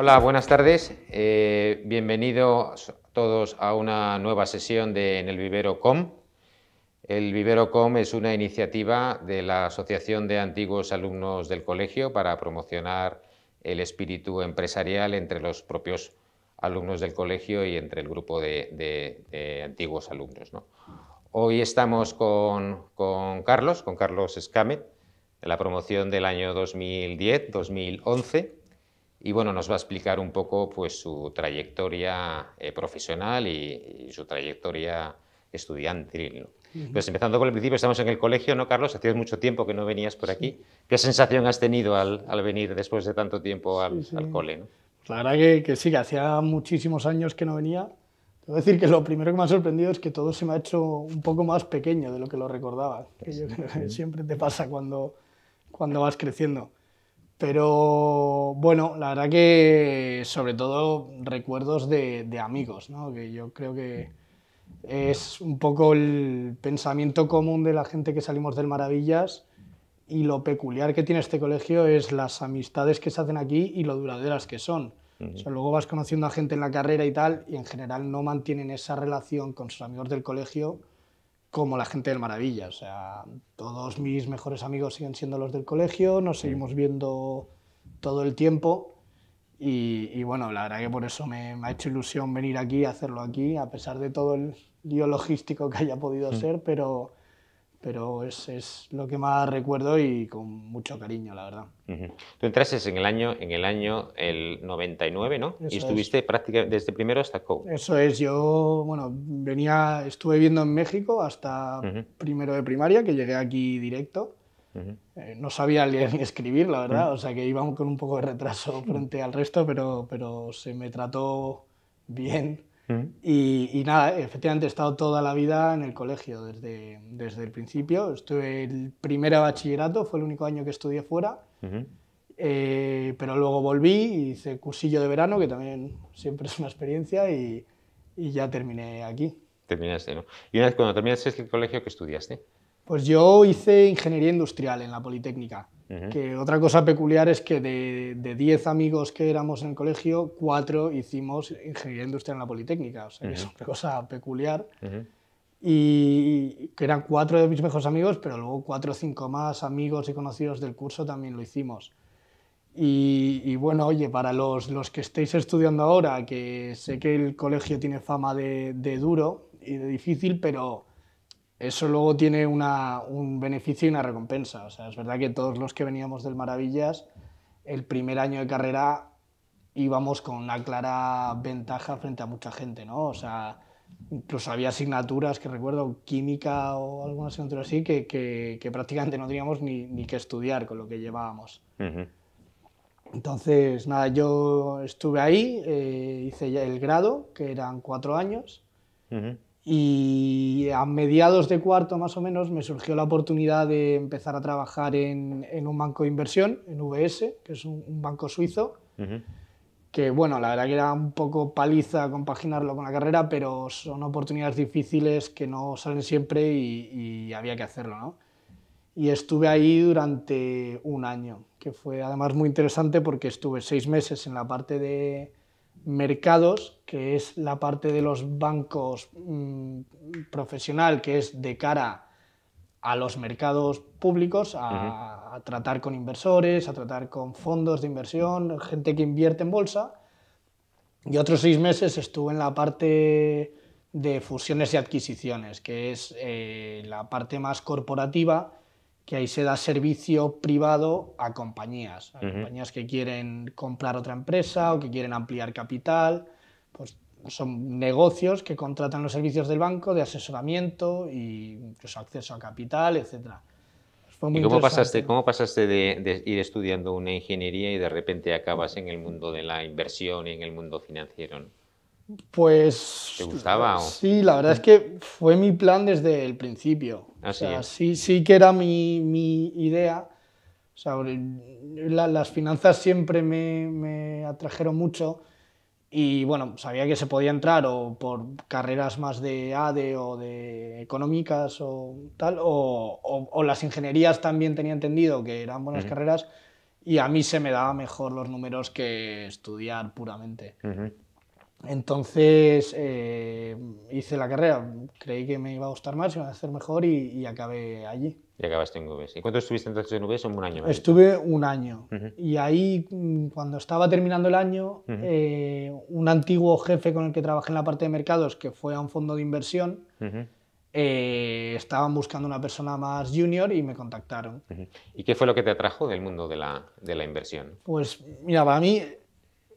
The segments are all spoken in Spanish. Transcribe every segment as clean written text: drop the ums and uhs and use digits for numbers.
Hola, buenas tardes. Bienvenidos todos a una nueva sesión en el Vivero Com. El Vivero Com es una iniciativa de la Asociación de Antiguos Alumnos del Colegio para promocionar el espíritu empresarial entre los propios alumnos del colegio y entre el grupo de antiguos alumnos, ¿no? Hoy estamos con Carlos Escamet, de la promoción del año 2010-2011. Y bueno, nos va a explicar un poco pues, su trayectoria profesional y su trayectoria estudiantil, ¿no? Entonces, empezando por el principio, estamos en el colegio, ¿no, Carlos? Hacía mucho tiempo que no venías por aquí. Sí. ¿Qué sensación has tenido al venir después de tanto tiempo Sí. al cole, ¿no? La verdad que sí, que hacía muchísimos años que no venía. Tengo que decir que lo primero que me ha sorprendido es que todo se me ha hecho un poco más pequeño de lo que lo recordaba, que yo creo que siempre te pasa cuando vas creciendo. Pero bueno, la verdad que sobre todo recuerdos de amigos, ¿no? Que yo creo que es un poco el pensamiento común de la gente que salimos del Maravillas, y lo peculiar que tiene este colegio es las amistades que se hacen aquí y lo duraderas que son. O sea, luego vas conociendo a gente en la carrera y tal, y en general no mantienen esa relación con sus amigos del colegio como la gente del Maravilla. O sea, todos mis mejores amigos siguen siendo los del colegio, nos seguimos viendo todo el tiempo. Y bueno, la verdad que por eso me ha hecho ilusión venir aquí, hacerlo aquí, a pesar de todo el lío logístico que haya podido ser, pero es lo que más recuerdo y con mucho cariño, la verdad. Tú entraste en el 99, ¿no? Y Eso es. estuviste prácticamente desde primero hasta Eso es, yo, bueno, estuve viviendo en México hasta primero de primaria, que llegué aquí directo. No sabía leer ni escribir, la verdad, o sea que iba con un poco de retraso frente al resto, pero se me trató bien. Y nada, efectivamente he estado toda la vida en el colegio, desde el principio. Estuve el primero de bachillerato, fue el único año que estudié fuera, pero luego volví, hice cursillo de verano, que también siempre es una experiencia, y ya terminé aquí. Terminaste, ¿no? Y una vez cuando terminaste el colegio, ¿qué estudiaste? Pues yo hice ingeniería industrial en la Politécnica, que otra cosa peculiar es que de 10 amigos que éramos en el colegio, 4 hicimos ingeniería industrial en la Politécnica, o sea que es una cosa peculiar. Y que eran 4 de mis mejores amigos, pero luego 4 o 5 más amigos y conocidos del curso también lo hicimos. Y bueno, oye, para los que estéis estudiando ahora, que sé que el colegio tiene fama de duro y de difícil, pero eso luego tiene un beneficio y una recompensa. O sea, es verdad que todos los que veníamos del Maravillas, el primer año de carrera íbamos con una clara ventaja frente a mucha gente, ¿no? O sea, incluso había asignaturas que recuerdo, química o alguna asignatura así, que prácticamente no teníamos ni que estudiar con lo que llevábamos. Entonces, nada, yo estuve ahí, hice ya el grado, que eran 4 años, y a mediados de cuarto más o menos me surgió la oportunidad de empezar a trabajar en un banco de inversión, en UBS, que es un banco suizo, que bueno, la verdad que era un poco paliza compaginarlo con la carrera, pero son oportunidades difíciles que no salen siempre y había que hacerlo, ¿no? Y estuve ahí durante un año, que fue además muy interesante porque estuve 6 meses en la parte de mercados, que es la parte de los bancos profesional, que es de cara a los mercados públicos, a tratar con inversores, a tratar con fondos de inversión, gente que invierte en bolsa. Y otros 6 meses estuve en la parte de fusiones y adquisiciones, que es la parte más corporativa, que ahí se da servicio privado a compañías que quieren comprar otra empresa o que quieren ampliar capital. Pues son negocios que contratan los servicios del banco de asesoramiento e incluso acceso a capital, etc. Fue ¿Y muy cómo interesante. pasaste de ir estudiando una ingeniería y de repente acabas en el mundo de la inversión y en el mundo financiero, ¿no? ¿Te Pues gustaba o? sí, la verdad es que fue mi plan desde el principio. O Así, sea, ¿eh? sí que era mi idea. O sea, las finanzas siempre me atrajeron mucho y bueno, sabía que se podía entrar o por carreras más de ADE o de económicas o tal, o las ingenierías también tenía entendido que eran buenas carreras, y a mí se me daba mejor los números que estudiar puramente. Entonces hice la carrera, creí que me iba a gustar más, iba a hacer mejor y acabé allí. Y acabaste en UBS. ¿Y cuánto estuviste entonces en UBS? Un año. Estuve un año. Y ahí, cuando estaba terminando el año, un antiguo jefe con el que trabajé en la parte de mercados, que fue a un fondo de inversión, estaban buscando una persona más junior y me contactaron. ¿Y qué fue lo que te atrajo del mundo de la inversión? Pues mira, para mí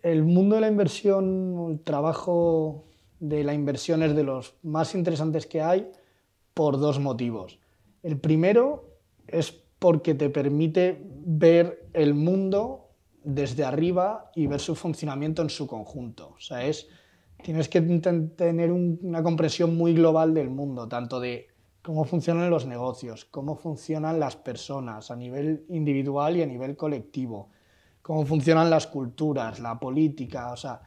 el mundo de la inversión, el trabajo de la inversión es de los más interesantes que hay por dos motivos. El primero es porque te permite ver el mundo desde arriba y ver su funcionamiento en su conjunto. O sea, tienes que tener una comprensión muy global del mundo, tanto de cómo funcionan los negocios, cómo funcionan las personas a nivel individual y a nivel colectivo, cómo funcionan las culturas, la política. O sea,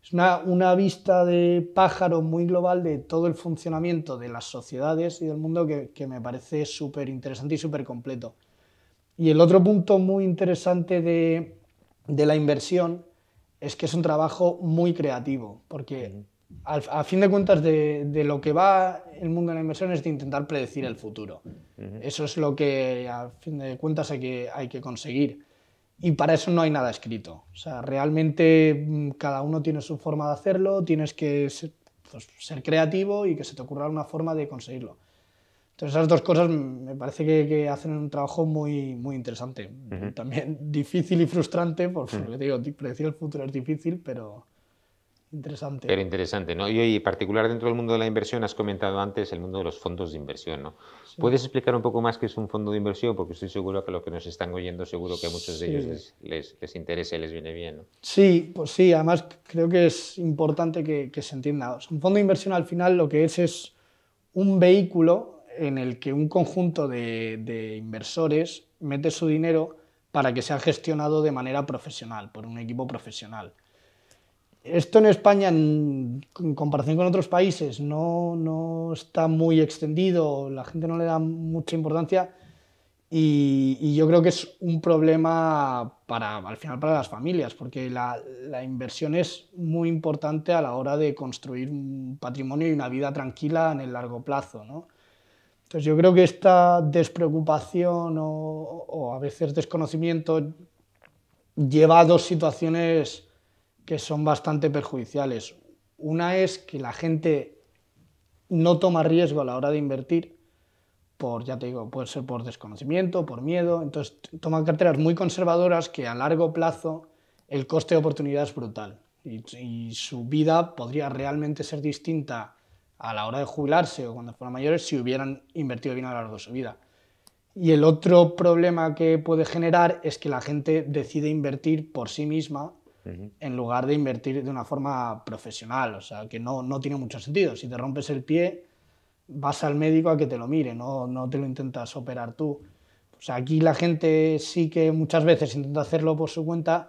es una vista de pájaro muy global de todo el funcionamiento de las sociedades y del mundo que me parece súper interesante y súper completo. Y el otro punto muy interesante de la inversión es que es un trabajo muy creativo, porque a fin de cuentas de lo que va el mundo de la inversión es de intentar predecir el futuro. Eso es lo que a fin de cuentas hay que conseguir. Y para eso no hay nada escrito. O sea, realmente cada uno tiene su forma de hacerlo, tienes que ser creativo y que se te ocurra una forma de conseguirlo. Entonces esas dos cosas me parece que hacen un trabajo muy, muy interesante. También difícil y frustrante, porque te digo, predecir el futuro es difícil, pero interesante. Pero interesante, ¿no? Y particular dentro del mundo de la inversión, has comentado antes el mundo de los fondos de inversión, ¿no? Sí. ¿Puedes explicar un poco más qué es un fondo de inversión? Porque estoy seguro que lo que nos están oyendo, seguro que a muchos de ellos les interesa y les viene bien, ¿no? Sí, pues sí, además creo que es importante que se entienda. O sea, un fondo de inversión al final lo que es un vehículo en el que un conjunto de inversores mete su dinero para que sea gestionado de manera profesional, por un equipo profesional. Esto en España, en comparación con otros países, no está muy extendido, la gente no le da mucha importancia y yo creo que es un problema al final para las familias, porque la inversión es muy importante a la hora de construir un patrimonio y una vida tranquila en el largo plazo, ¿no? Entonces yo creo que esta despreocupación o a veces desconocimiento lleva a dos situaciones que son bastante perjudiciales. Una es que la gente no toma riesgo a la hora de invertir, ya te digo, puede ser por desconocimiento, por miedo, entonces toman carteras muy conservadoras que a largo plazo el coste de oportunidad es brutal y su vida podría realmente ser distinta a la hora de jubilarse o cuando fueran mayores si hubieran invertido bien a lo largo de su vida. Y el otro problema que puede generar es que la gente decide invertir por sí misma en lugar de invertir de una forma profesional, o sea, que no tiene mucho sentido. Si te rompes el pie, vas al médico a que te lo mire, no te lo intentas operar tú. O sea, aquí la gente sí que muchas veces intenta hacerlo por su cuenta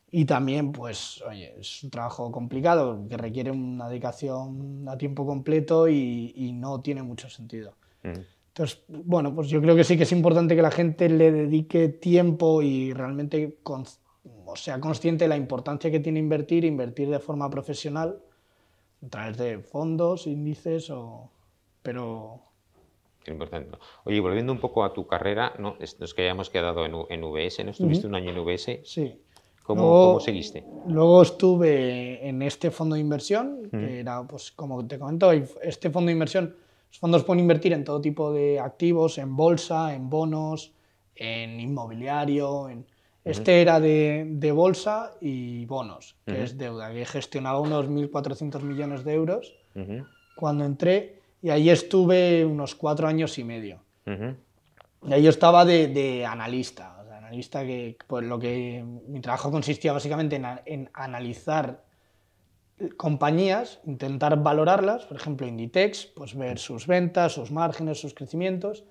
y también, pues, oye, es un trabajo complicado que requiere una dedicación a tiempo completo y no tiene mucho sentido. Entonces, bueno, pues yo creo que sí que es importante que la gente le dedique tiempo y realmente sea consciente de la importancia que tiene invertir de forma profesional a través de fondos, índices pero... Qué importante. Oye, volviendo un poco a tu carrera, ¿no? Nos que hayamos quedado en UBS, ¿no? ¿Estuviste un año en UBS? Sí. ¿Cómo seguiste? Luego estuve en este fondo de inversión, que era, pues como te comento, este fondo de inversión, los fondos pueden invertir en todo tipo de activos, en bolsa, en bonos, en inmobiliario, Este era de bolsa y bonos, que es deuda, que gestionaba unos 1.400 millones de euros cuando entré y ahí estuve unos 4 años y medio. Y ahí yo estaba de analista, o sea, analista que pues mi trabajo consistía básicamente en analizar compañías, intentar valorarlas, por ejemplo Inditex, pues ver sus ventas, sus márgenes, sus crecimientos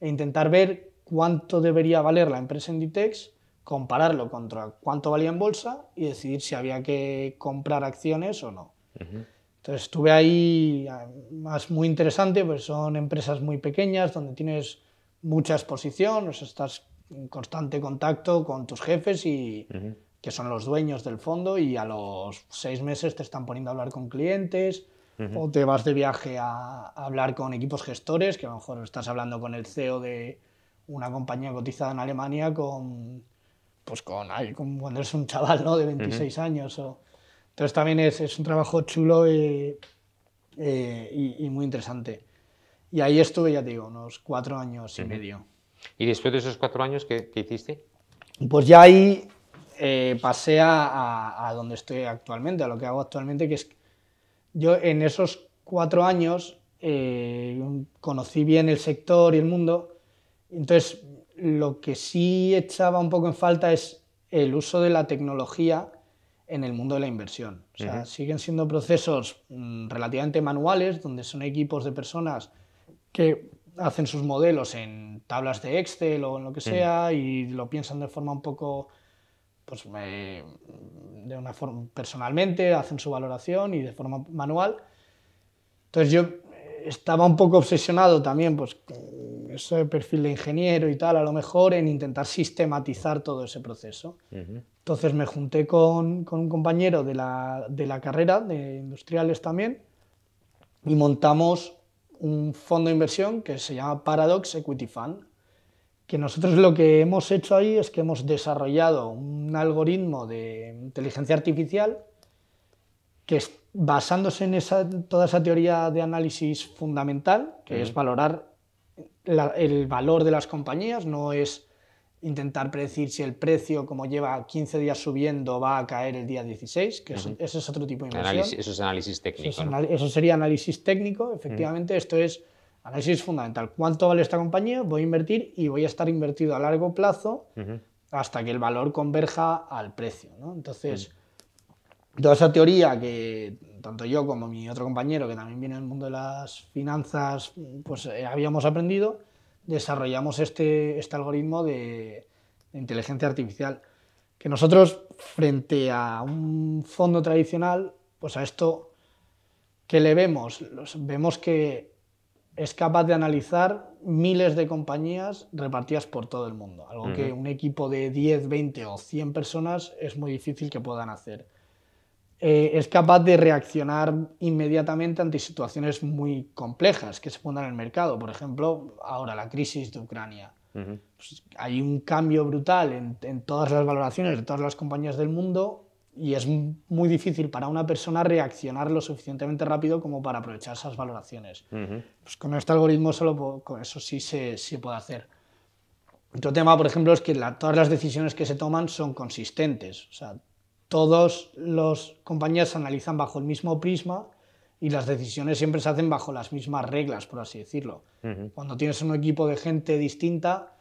e intentar ver cuánto debería valer la empresa Inditex, compararlo contra cuánto valía en bolsa y decidir si había que comprar acciones o no. Entonces estuve ahí, más muy interesante, pues son empresas muy pequeñas donde tienes mucha exposición, o sea, estás en constante contacto con tus jefes y que son los dueños del fondo, y a los 6 meses te están poniendo a hablar con clientes o te vas de viaje a hablar con equipos gestores, que a lo mejor estás hablando con el CEO de una compañía cotizada en Alemania pues con cuando eres un chaval, ¿no? De 26 años. Entonces también es un trabajo chulo y muy interesante. Y ahí estuve, ya te digo, unos 4 años y medio. ¿Y después de esos 4 años, qué hiciste? Pues ya ahí pasé a donde estoy actualmente, a lo que hago actualmente, que es yo en esos 4 años conocí bien el sector y el mundo. Entonces, lo que sí echaba un poco en falta es el uso de la tecnología en el mundo de la inversión. O sea, siguen siendo procesos relativamente manuales, donde son equipos de personas que hacen sus modelos en tablas de Excel o en lo que sea y lo piensan de forma un poco, pues, de una forma personalmente, hacen su valoración y de forma manual. Entonces yo estaba un poco obsesionado también, pues, con ese perfil de ingeniero y tal, a lo mejor en intentar sistematizar todo ese proceso. Entonces me junté con un compañero de la carrera, de industriales también, y montamos un fondo de inversión que se llama Paradox Equity Fund, que nosotros lo que hemos hecho ahí es que hemos desarrollado un algoritmo de inteligencia artificial que basándose en toda esa teoría de análisis fundamental, que es valorar el valor de las compañías, no es intentar predecir si el precio, como lleva 15 días subiendo, va a caer el día 16, que ese es otro tipo de inversión. Eso es análisis técnico. Eso sería análisis técnico, efectivamente. Esto es análisis fundamental. ¿Cuánto vale esta compañía? Voy a invertir y voy a estar invertido a largo plazo hasta que el valor converja al precio, ¿no? Entonces, toda esa teoría que tanto yo como mi otro compañero, que también viene del mundo de las finanzas, pues habíamos aprendido, desarrollamos este algoritmo de inteligencia artificial, que nosotros, frente a un fondo tradicional, pues a esto, ¿qué le vemos? Vemos que es capaz de analizar miles de compañías repartidas por todo el mundo, algo que un equipo de 10, 20 o 100 personas es muy difícil que puedan hacer. Es capaz de reaccionar inmediatamente ante situaciones muy complejas que se pongan en el mercado. Por ejemplo, ahora la crisis de Ucrania. Pues hay un cambio brutal en todas las valoraciones de todas las compañías del mundo y es muy difícil para una persona reaccionar lo suficientemente rápido como para aprovechar esas valoraciones. Pues con este algoritmo con eso sí se puede hacer. Otro tema, por ejemplo, es que todas las decisiones que se toman son consistentes. O sea, todas las compañías se analizan bajo el mismo prisma y las decisiones siempre se hacen bajo las mismas reglas, por así decirlo. Cuando tienes un equipo de gente distinta,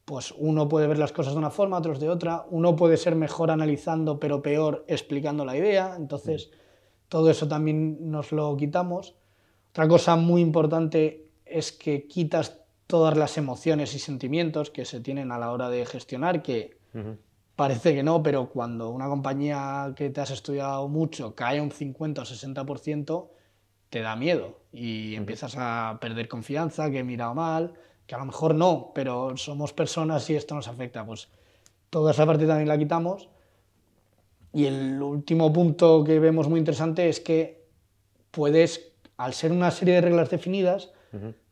pues uno puede ver las cosas de una forma, otros de otra, uno puede ser mejor analizando pero peor explicando la idea, entonces todo eso también nos lo quitamos. Otra cosa muy importante es que quitas todas las emociones y sentimientos que se tienen a la hora de gestionar, que parece que no, pero cuando una compañía que te has estudiado mucho cae un 50 o 60%, te da miedo y empiezas a perder confianza, que he mirado mal, que a lo mejor no, pero somos personas y esto nos afecta. Pues toda esa parte también la quitamos. Y el último punto que vemos muy interesante es que puedes, al ser una serie de reglas definidas,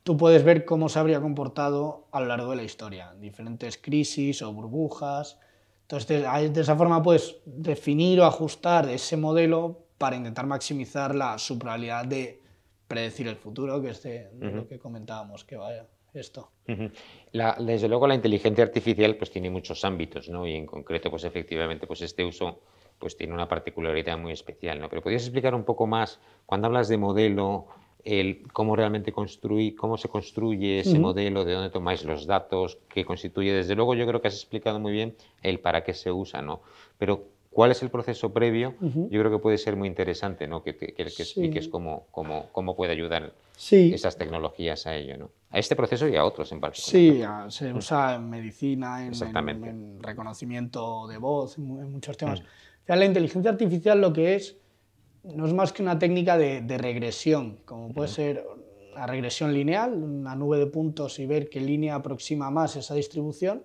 tú puedes ver cómo se habría comportado a lo largo de la historia, diferentes crisis o burbujas. Entonces, de esa forma puedes definir o ajustar ese modelo para intentar maximizar su probabilidad de predecir el futuro, que es de lo que comentábamos, que vaya esto. Desde luego la inteligencia artificial pues tiene muchos ámbitos, ¿no? Y en concreto, pues efectivamente, pues este uso pues tiene una particularidad muy especial, ¿no? Pero ¿podrías explicar un poco más, cuando hablas de modelo, cómo realmente cómo se construye ese modelo, de dónde tomáis los datos, qué constituye? Desde luego yo creo que has explicado muy bien el para qué se usa, ¿no? Pero ¿cuál es el proceso previo? Yo creo que puede ser muy interesante, ¿no? Que expliques cómo puede ayudar esas tecnologías a ello, ¿no? A este proceso y a otros en particular. Sí, se usa en medicina, en reconocimiento de voz, en muchos temas. O sea, la inteligencia artificial lo que no es más que una técnica de regresión, como puede ser una regresión lineal, una nube de puntos y ver qué línea aproxima más esa distribución.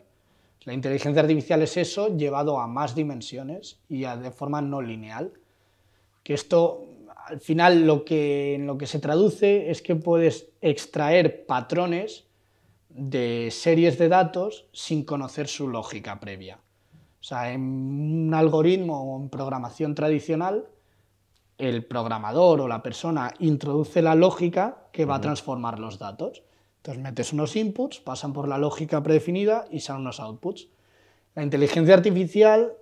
La inteligencia artificial es eso llevado a más dimensiones y de forma no lineal. Que esto, al final, en lo que se traduce es que puedes extraer patrones de series de datos sin conocer su lógica previa. O sea, en un algoritmo o en programación tradicional, el programador o la persona introduce la lógica que va a transformar los datos. Entonces metes unos inputs, pasan por la lógica predefinida y salen unos outputs. La inteligencia artificial,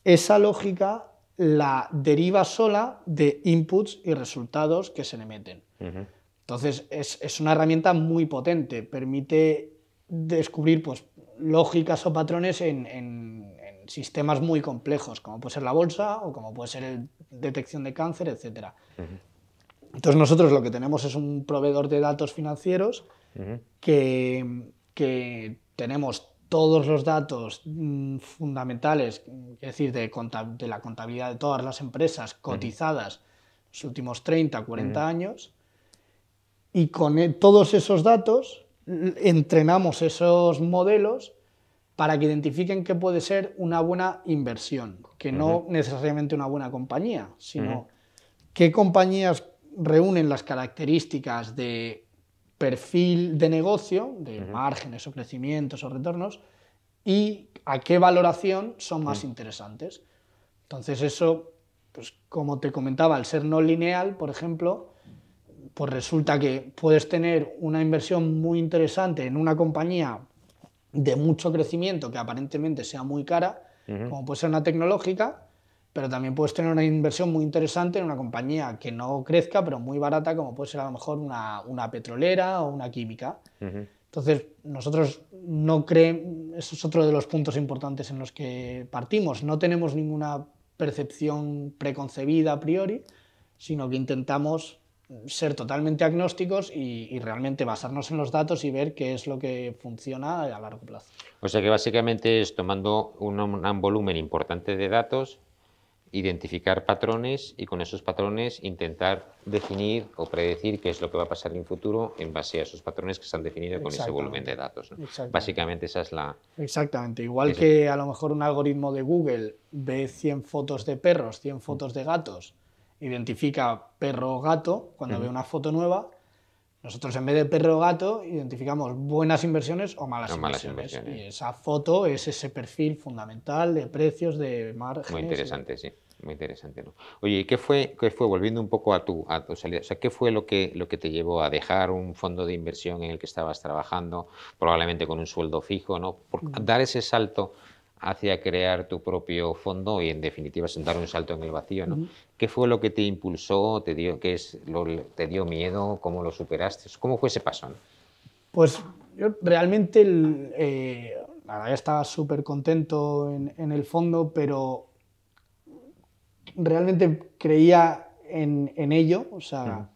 esa lógica la deriva sola de inputs y resultados que se le meten. Entonces es una herramienta muy potente, permite descubrir pues, lógicas o patrones en sistemas muy complejos, como puede ser la bolsa o como puede ser detección de cáncer, etc. Entonces nosotros lo que tenemos es un proveedor de datos financieros que tenemos todos los datos fundamentales, es decir, de la contabilidad de todas las empresas cotizadas los últimos 30, 40 años, y con todos esos datos entrenamos esos modelos para que identifiquen qué puede ser una buena inversión, que no necesariamente una buena compañía, sino qué compañías reúnen las características de perfil de negocio, de márgenes o crecimientos o retornos, y a qué valoración son más interesantes. Entonces eso, pues como te comentaba, al ser no lineal, por ejemplo, pues resulta que puedes tener una inversión muy interesante en una compañía de mucho crecimiento que aparentemente sea muy cara, como puede ser una tecnológica, pero también puedes tener una inversión muy interesante en una compañía que no crezca, pero muy barata, como puede ser a lo mejor una petrolera o una química. Entonces, nosotros no creemos, eso es otro de los puntos importantes en los que partimos, no tenemos ninguna percepción preconcebida a priori, sino que intentamos ser totalmente agnósticos y realmente basarnos en los datos y ver qué es lo que funciona a largo plazo. O sea que básicamente es tomando un volumen importante de datos, identificar patrones y con esos patrones intentar definir o predecir qué es lo que va a pasar en el futuro en base a esos patrones que se han definido con ese volumen de datos, ¿no? Básicamente esa es la... Exactamente, igual que a lo mejor un algoritmo de Google ve 100 fotos de perros, 100 fotos de gatos, identifica perro o gato cuando ve una foto nueva. Nosotros en vez de perro o gato identificamos buenas inversiones o malas inversiones. Y esa foto es ese perfil fundamental de precios, de márgenes. Muy interesante, sí. Muy interesante, ¿no? Oye, ¿y qué fue, volviendo un poco a tu salida, o sea, qué fue lo que te llevó a dejar un fondo de inversión en el que estabas trabajando, probablemente con un sueldo fijo, ¿no? Por dar ese salto hacia crear tu propio fondo y, en definitiva, dar un salto en el vacío, ¿no? ¿Qué fue lo que te impulsó, te dio miedo, cómo lo superaste? ¿Cómo fue ese paso, no? Pues yo realmente, la verdad, estaba súper contento en el fondo, pero realmente creía en ello, o sea,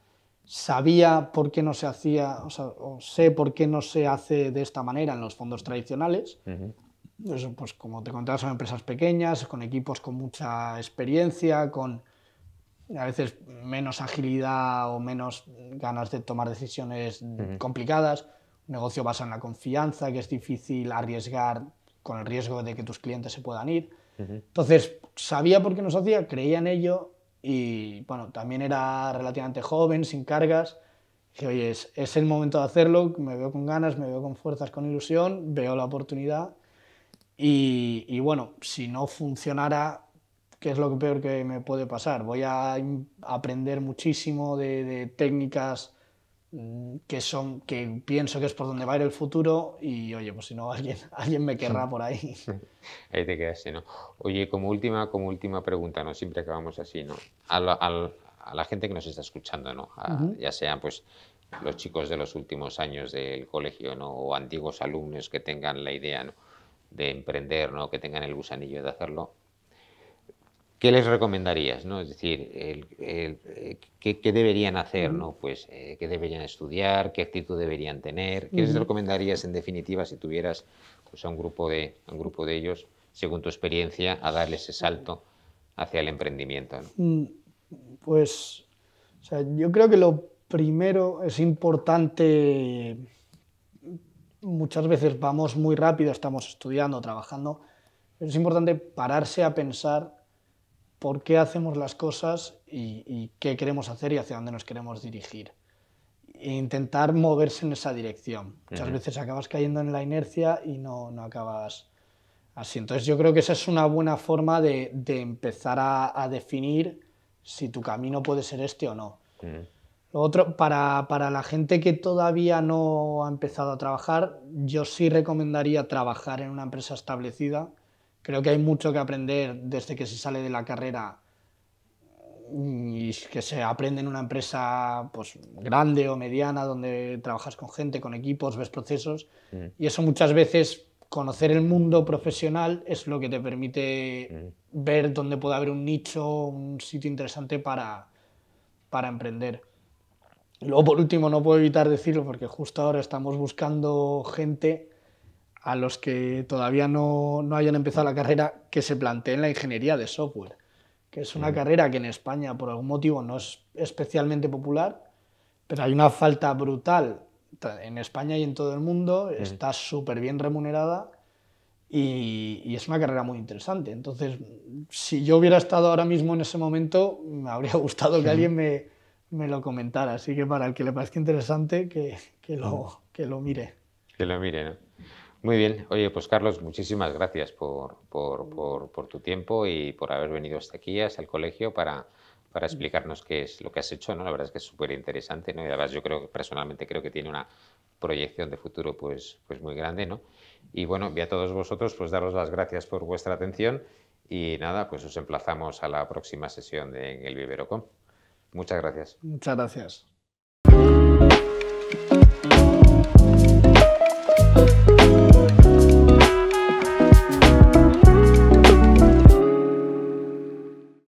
sabía por qué no se hacía, o sé por qué no se hace de esta manera en los fondos tradicionales. Eso, pues como te contaba, son empresas pequeñas, con equipos con mucha experiencia, con a veces menos agilidad o menos ganas de tomar decisiones complicadas. Un negocio basado en la confianza, que es difícil arriesgar con el riesgo de que tus clientes se puedan ir. Entonces, sabía por qué nos hacía, creía en ello y, bueno, también era relativamente joven, sin cargas. Dije, oye, es el momento de hacerlo, me veo con ganas, me veo con fuerzas, con ilusión, veo la oportunidad y bueno, si no funcionara, ¿qué es lo peor que me puede pasar? Voy a aprender muchísimo de técnicas que pienso que es por donde va a ir el futuro y, oye, pues si no, alguien me querrá por ahí. Ahí te quedaste, ¿no? Oye, como última pregunta, ¿no? Siempre acabamos así, ¿no? A la gente que nos está escuchando, ¿no? Ya sean, pues, los chicos de los últimos años del colegio, ¿no? O antiguos alumnos que tengan la idea, ¿no? De emprender, ¿no? Que tengan el gusanillo de hacerlo. ¿Qué les recomendarías, ¿no? Es decir, ¿qué deberían hacer, ¿no? Pues, ¿qué deberían estudiar? ¿Qué actitud deberían tener? ¿Qué les recomendarías, en definitiva, si tuvieras, pues, a un grupo de ellos, según tu experiencia, a darles ese salto hacia el emprendimiento, ¿no? Pues, o sea, yo creo que lo primero es importante muchas veces vamos muy rápido, estamos estudiando, trabajando, pero es importante pararse a pensar por qué hacemos las cosas y qué queremos hacer y hacia dónde nos queremos dirigir. E intentar moverse en esa dirección. Muchas veces acabas cayendo en la inercia y no acabas así. Entonces yo creo que esa es una buena forma de empezar a definir si tu camino puede ser este o no. Lo otro, para la gente que todavía no ha empezado a trabajar, yo sí recomendaría trabajar en una empresa establecida. Creo que hay mucho que aprender desde que se sale de la carrera y que se aprende en una empresa pues, grande o mediana, donde trabajas con gente, con equipos, ves procesos, y eso muchas veces, conocer el mundo profesional es lo que te permite ver dónde puede haber un nicho, un sitio interesante para emprender. Luego, por último, no puedo evitar decirlo porque justo ahora estamos buscando gente a los que todavía no hayan empezado la carrera que se planteen la ingeniería de software, que es una carrera que en España por algún motivo no es especialmente popular, pero hay una falta brutal en España y en todo el mundo, está súper bien remunerada y es una carrera muy interesante. Entonces, si yo hubiera estado ahora mismo en ese momento, me habría gustado que alguien me lo comentara, así que para el que le parezca interesante, que lo mire. Que lo mire, ¿no? Muy bien. Oye, pues Carlos, muchísimas gracias por tu tiempo y por haber venido hasta aquí, hasta el colegio, para explicarnos qué es lo que has hecho, ¿no? La verdad es que es súper interesante, ¿no? Y además yo personalmente creo que tiene una proyección de futuro pues muy grande, ¿no? Y bueno, y a todos vosotros pues daros las gracias por vuestra atención y nada, pues os emplazamos a la próxima sesión de El Vivero.com. Muchas gracias. Muchas gracias.